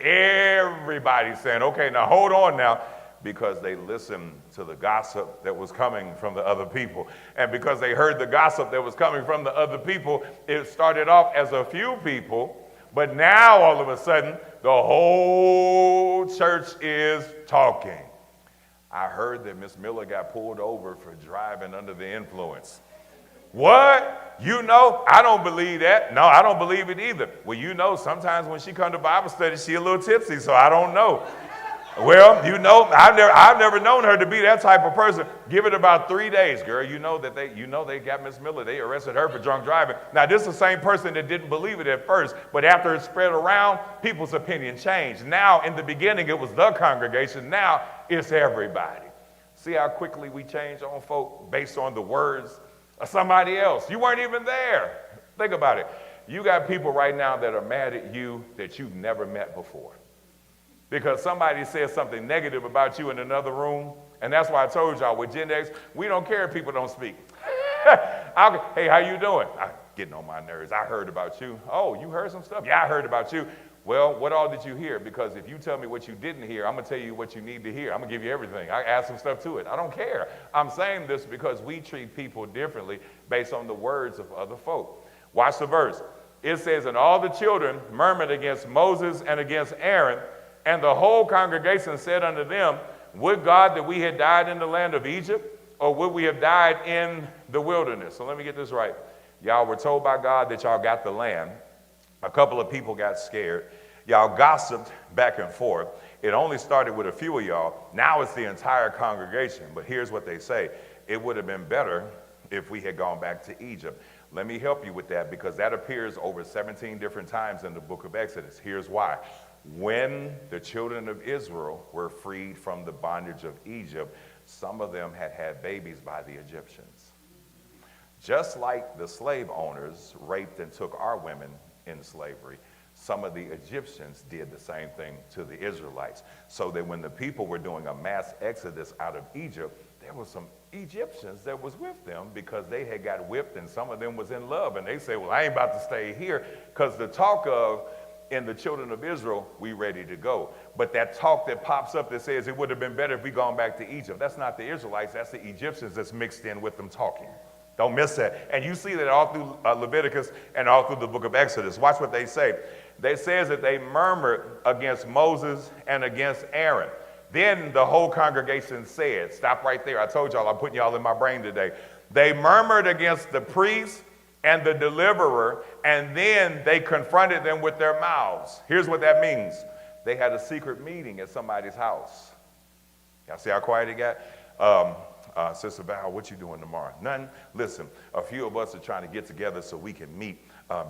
everybody saying, okay, now hold on now, because they listened to the gossip that was coming from the other people. And because they heard the gossip that was coming from the other people, it started off as a few people, but now all of a sudden, the whole church is talking. I heard that Miss Miller got pulled over for driving under the influence. What? You know, I don't believe that. No, I don't believe it either. Well, you know, sometimes when she come to Bible study, she a little tipsy, so I don't know. Well, you know, I've never known her to be that type of person. Give it about 3 days, girl. You know they got Miss Miller. They arrested her for drunk driving. Now, this is the same person that didn't believe it at first, but after it spread around, people's opinion changed. Now, in the beginning, it was the congregation. Now, it's everybody. See how quickly we change on folk based on the words of somebody else. You weren't even there. Think about it. You got people right now that are mad at you that you've never met before, because somebody says something negative about you in another room. And that's why I told y'all with Gen X, we don't care if people don't speak. Hey, how you doing? Getting on my nerves. I heard about you. Oh, you heard some stuff? Yeah, I heard about you. Well, what all did you hear? Because if you tell me what you didn't hear, I'm going to tell you what you need to hear. I'm going to give you everything. I add some stuff to it. I don't care. I'm saying this because we treat people differently based on the words of other folk. Watch the verse. It says, and all the children murmured against Moses and against Aaron, and the whole congregation said unto them, would God that we had died in the land of Egypt, or would we have died in the wilderness? So let me get this right. Y'all were told by God that y'all got the land. A couple of people got scared. Y'all gossiped back and forth. It only started with a few of y'all. Now it's the entire congregation. But here's what they say. It would have been better if we had gone back to Egypt. Let me help you with that, because that appears over 17 different times in the book of Exodus. Here's why. When the children of Israel were freed from the bondage of Egypt, some of them had had babies by the Egyptians. Just like the slave owners raped and took our women in slavery, some of the Egyptians did the same thing to the Israelites. So that when the people were doing a mass exodus out of Egypt, there were some Egyptians that was with them because they had got whipped, and some of them was in love. And they say, well, I ain't about to stay here, because the talk of, in the children of Israel, we ready to go. But that talk that pops up that says it would have been better if we gone back to Egypt, that's not the Israelites, that's the Egyptians that's mixed in with them talking. Don't miss that. And you see that all through Leviticus and all through the book of Exodus. Watch what they say. They says that they murmured against Moses and against Aaron. Then the whole congregation said, stop right there. I told y'all I'm putting y'all in my brain today. They murmured against the priest and the deliverer, and then they confronted them with their mouths. Here's what that means. They had a secret meeting at somebody's house. Y'all see how quiet it got? Sister Val, what you doing tomorrow? Nothing. Listen, a few of us are trying to get together so we can meet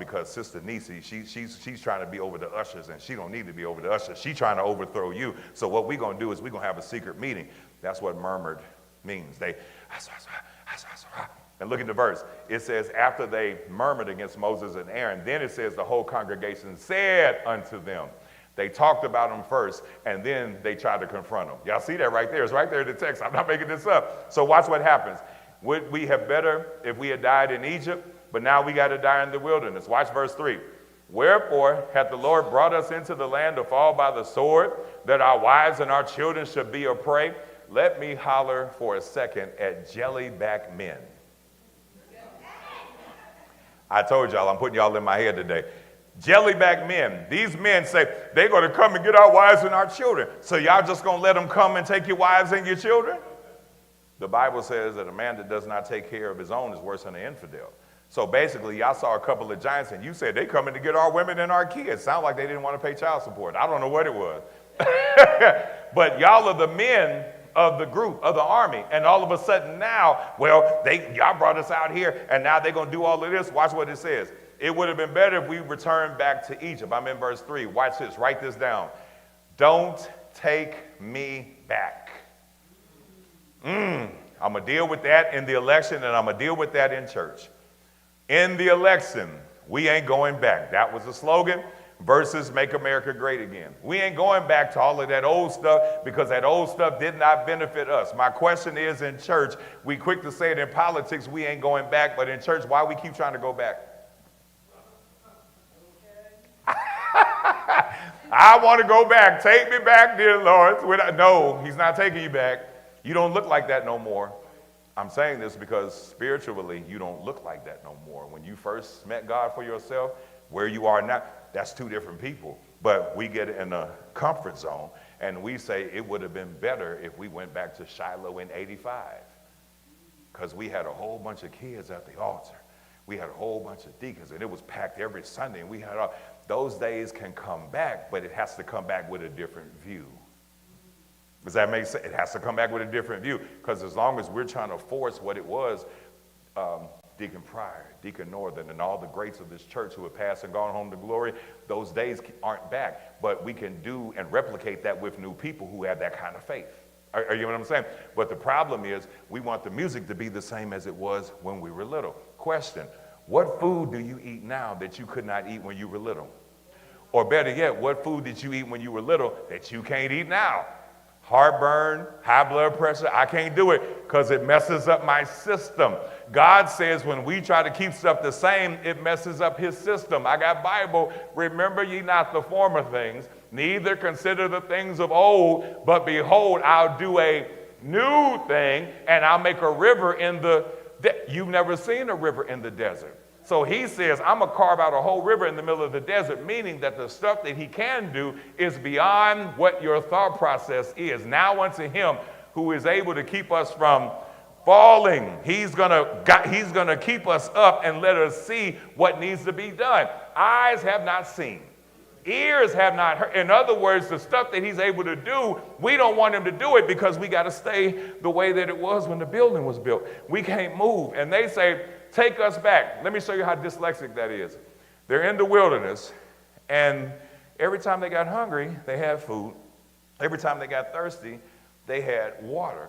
because Sister Nisi, she's trying to be over the ushers, and she don't need to be over the ushers. She's trying to overthrow you. So what we're going to do is we're going to have a secret meeting. That's what murmured means. And look at the verse. It says, after they murmured against Moses and Aaron, then it says the whole congregation said unto them. They talked about them first, and then they tried to confront them. Y'all see that right there? It's right there in the text. I'm not making this up. So watch what happens. Would we have better if we had died in Egypt? But now we got to die in the wilderness. Watch verse 3. Wherefore hath the Lord brought us into the land to fall by the sword, that our wives and our children should be a prey? Let me holler for a second at jellyback men. I told y'all I'm putting y'all in my head today. Jellyback men. These men say they're going to come and get our wives and our children. So y'all just going to let them come and take your wives and your children? The Bible says that a man that does not take care of his own is worse than an infidel. So basically, y'all saw a couple of giants, and you said they coming to get our women and our kids. Sound like they didn't want to pay child support. I don't know what it was. But y'all are the men of the group, of the army. And all of a sudden now, well, y'all brought us out here, and now they're going to do all of this. Watch what it says. It would have been better if we returned back to Egypt. I'm in verse 3. Watch this. Write this down. Don't take me back. I'm going to deal with that in the election, and I'm going to deal with that in church. In the election, we ain't going back. That was the slogan. versus Make America Great Again. We ain't going back to all of that old stuff because that old stuff did not benefit us. My question is, in church, we quick to say it. In politics, we ain't going back, but in church, why we keep trying to go back? I want to go back. Take me back, dear Lord. No, he's not taking you back. You don't look like that no more. I'm saying this because spiritually, you don't look like that no more. When you first met God for yourself, where you are now, that's two different people. But we get in a comfort zone, and we say it would have been better if we went back to Shiloh in '85, because we had a whole bunch of kids at the altar. We had a whole bunch of deacons, and it was packed every Sunday, and we had all. Those days can come back, but it has to come back with a different view. Does that make sense? It has to come back with a different view, because as long as we're trying to force what it was, Deacon Pryor, Deacon Northern, and all the greats of this church who have passed and gone home to glory, those days aren't back. But we can do and replicate that with new people who have that kind of faith. Are you know what I'm saying? But the problem is we want the music to be the same as it was when we were little. Question, what food do you eat now that you could not eat when you were little? Or better yet, what food did you eat when you were little that you can't eat now? Heartburn, high blood pressure, I can't do it because it messes up my system. God says when we try to keep stuff the same, it messes up his system. I got Bible, remember ye not the former things, neither consider the things of old, but behold, I'll do a new thing, and I'll make a river in the you've never seen a river in the desert. So he says, I'm going to carve out a whole river in the middle of the desert, meaning that the stuff that he can do is beyond what your thought process is. Now unto him who is able to keep us from falling. He's going to keep us up and let us see what needs to be done. Eyes have not seen. Ears have not heard. In other words, the stuff that he's able to do, we don't want him to do it because we got to stay the way that it was when the building was built. We can't move. And they say, take us back. Let me show you how dyslexic that is. They're in the wilderness, and every time they got hungry, they had food. Every time they got thirsty, they had water.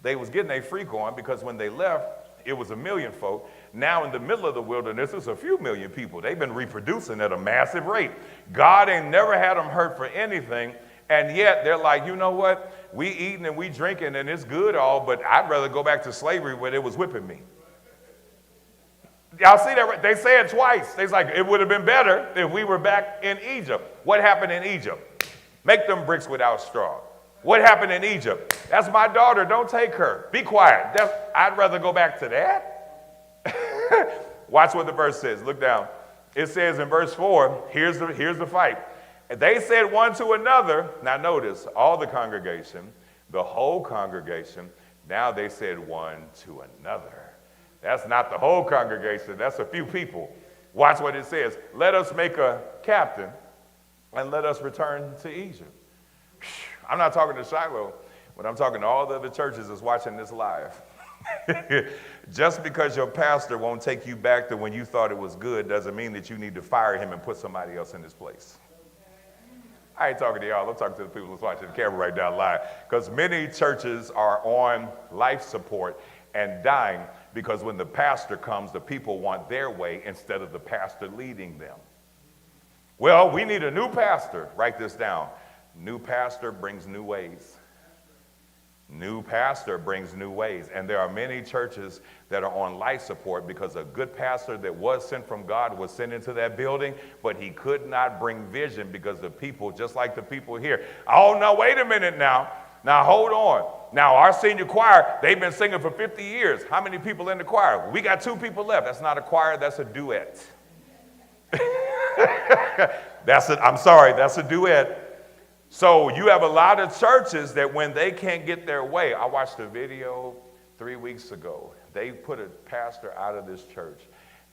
They was getting a freak on because when they left, it was 1 million folk. Now in the middle of the wilderness, it's a few million people. They've been reproducing at a massive rate. God ain't never had them hurt for anything, and yet they're like, you know what? We eating and we drinking, and it's good all, but I'd rather go back to slavery where they was whipping me. Y'all see that? They say it twice. They're like, it would have been better if we were back in Egypt. What happened in Egypt? Make them bricks without straw. What happened in Egypt? That's my daughter. Don't take her. Be quiet. I'd rather go back to that. Watch what the verse says. Look down. It says in verse 4, here's the fight. They said one to another. Now notice, all the congregation, the whole congregation, now they said one to another. That's not the whole congregation. That's a few people. Watch what it says. Let us make a captain and let us return to Egypt. I'm not talking to Shiloh, but I'm talking to all the other churches that's watching this live. Just because your pastor won't take you back to when you thought it was good doesn't mean that you need to fire him and put somebody else in his place. I ain't talking to y'all. I'm talking to the people that's watching the camera right now live. Because many churches are on life support and dying because when the pastor comes, the people want their way instead of the pastor leading them. Well, we need a new pastor. Write this down. New pastor brings new ways. New pastor brings new ways. And there are many churches that are on life support because a good pastor that was sent from God was sent into that building, but he could not bring vision because the people, just like the people here, oh, no, wait a minute now. Now, hold on. Now, our senior choir, they've been singing for 50 years. How many people in the choir? We got 2 people left. That's not a choir, that's a duet. That's a duet. So you have a lot of churches that when they can't get their way, I watched a video 3 weeks ago. They put a pastor out of this church.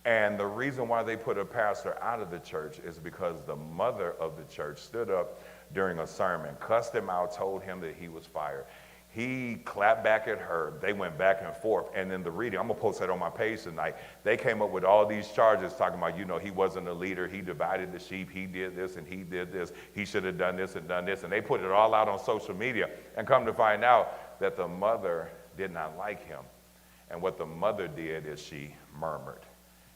And the reason why they put a pastor out of the church is because the mother of the church stood up during a sermon, cussed him out, told him that he was fired. He clapped back at her. They went back and forth. And in the reading, I'm going to post that on my page tonight, they came up with all these charges talking about, he wasn't a leader. He divided the sheep. He did this and he did this. He should have done this and done this. And they put it all out on social media and come to find out that the mother did not like him. And what the mother did is she murmured.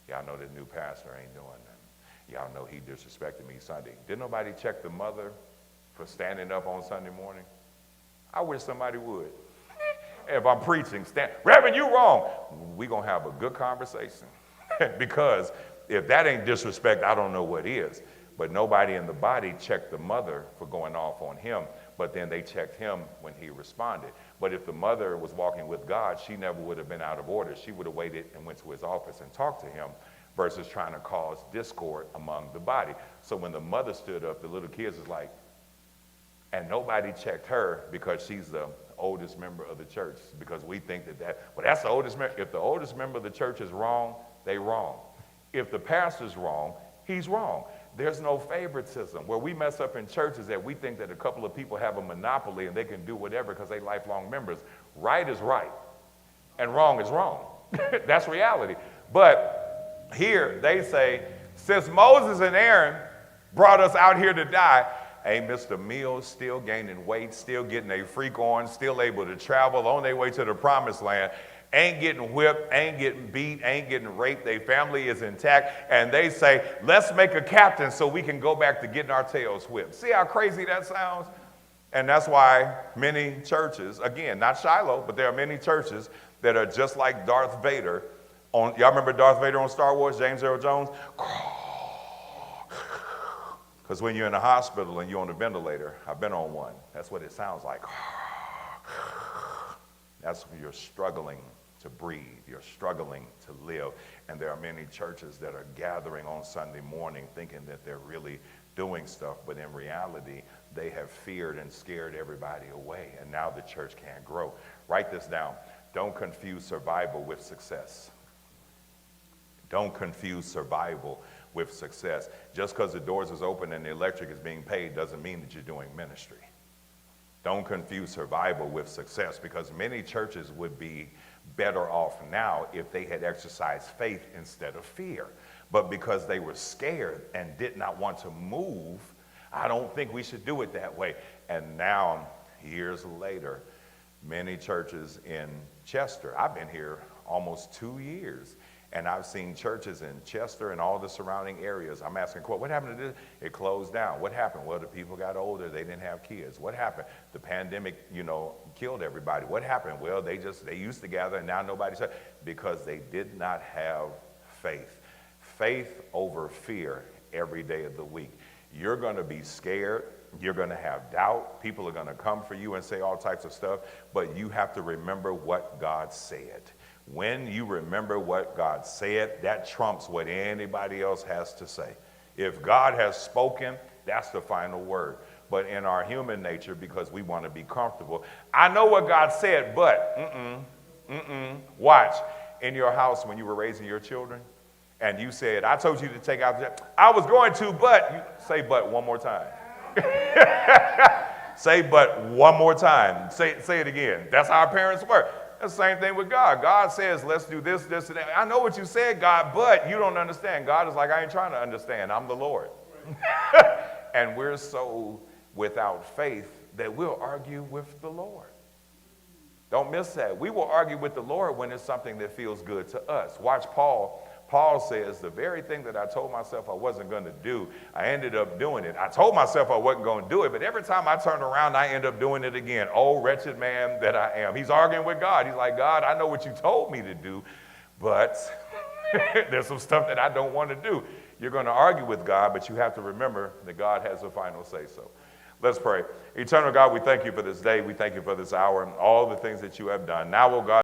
Y'all know the new pastor ain't doing that. Y'all know he disrespected me Sunday. Didn't nobody check the mother for standing up on Sunday morning? I wish somebody would. If I'm preaching, Reverend, you wrong. We're going to have a good conversation. Because if that ain't disrespect, I don't know what is. But nobody in the body checked the mother for going off on him, but then they checked him when he responded. But if the mother was walking with God, she never would have been out of order. She would have waited and went to his office and talked to him versus trying to cause discord among the body. So when the mother stood up, the little kids was like, and nobody checked her because she's the oldest member of the church, because we think well, that's the oldest member. If the oldest member of the church is wrong, they wrong. If the pastor's wrong, he's wrong. There's no favoritism. Where we mess up in churches that we think that a couple of people have a monopoly and they can do whatever because they're lifelong members. Right is right, and wrong is wrong. That's reality. But here they say, since Moses and Aaron brought us out here to die, ain't Mr. Mills still gaining weight, still getting a freak on, still able to travel on their way to the promised land, ain't getting whipped, ain't getting beat, ain't getting raped, their family is intact, and they say, let's make a captain so we can go back to getting our tails whipped. See how crazy that sounds? And that's why many churches, again, not Shiloh, but there are many churches that are just like Darth Vader. Y'all remember Darth Vader on Star Wars, James Earl Jones? Because when you're in a hospital and you're on a ventilator, I've been on one, that's what it sounds like. That's when you're struggling to breathe, you're struggling to live. And there are many churches that are gathering on Sunday morning thinking that they're really doing stuff, but in reality, they have feared and scared everybody away, and now the church can't grow. Write this down. Don't confuse survival with success. Don't confuse survival with success. Just because the doors is open and the electric is being paid doesn't mean that you're doing ministry. Don't confuse survival with success, because many churches would be better off now if they had exercised faith instead of fear. But because they were scared and did not want to move, I don't think we should do it that way. And now, years later, many churches in Chester, I've been here almost 2 years, and I've seen churches in Chester and all the surrounding areas. I'm asking, what happened to this? It closed down. What happened? Well, the people got older. They didn't have kids. What happened? The pandemic, killed everybody. What happened? Well, they used to gather, and now nobody's, because they did not have faith. Faith over fear every day of the week. You're going to be scared. You're going to have doubt. People are going to come for you and say all types of stuff, but you have to remember what God said. When you remember what God said, that trumps what anybody else has to say. If God has spoken, that's the final word. But in our human nature, because we want to be comfortable, I know what God said, but watch. In your house when you were raising your children, and you said, I told you to take out the, I was going to, but, you say but one more time. Say but one more time. Say it again. That's how our parents were. That's the same thing with God. God says, let's do this, this, and that. I know what you said, God, but you don't understand. God is like, I ain't trying to understand. I'm the Lord. And we're so without faith that we'll argue with the Lord. Don't miss that. We will argue with the Lord when it's something that feels good to us. Watch Paul. Paul says, the very thing that I told myself I wasn't going to do, I ended up doing it. I told myself I wasn't going to do it, but every time I turn around, I end up doing it again. Oh, wretched man that I am. He's arguing with God. He's like, God, I know what you told me to do, but there's some stuff that I don't want to do. You're going to argue with God, but you have to remember that God has the final say so. Let's pray. Eternal God, we thank you for this day. We thank you for this hour and all the things that you have done. Now, oh God,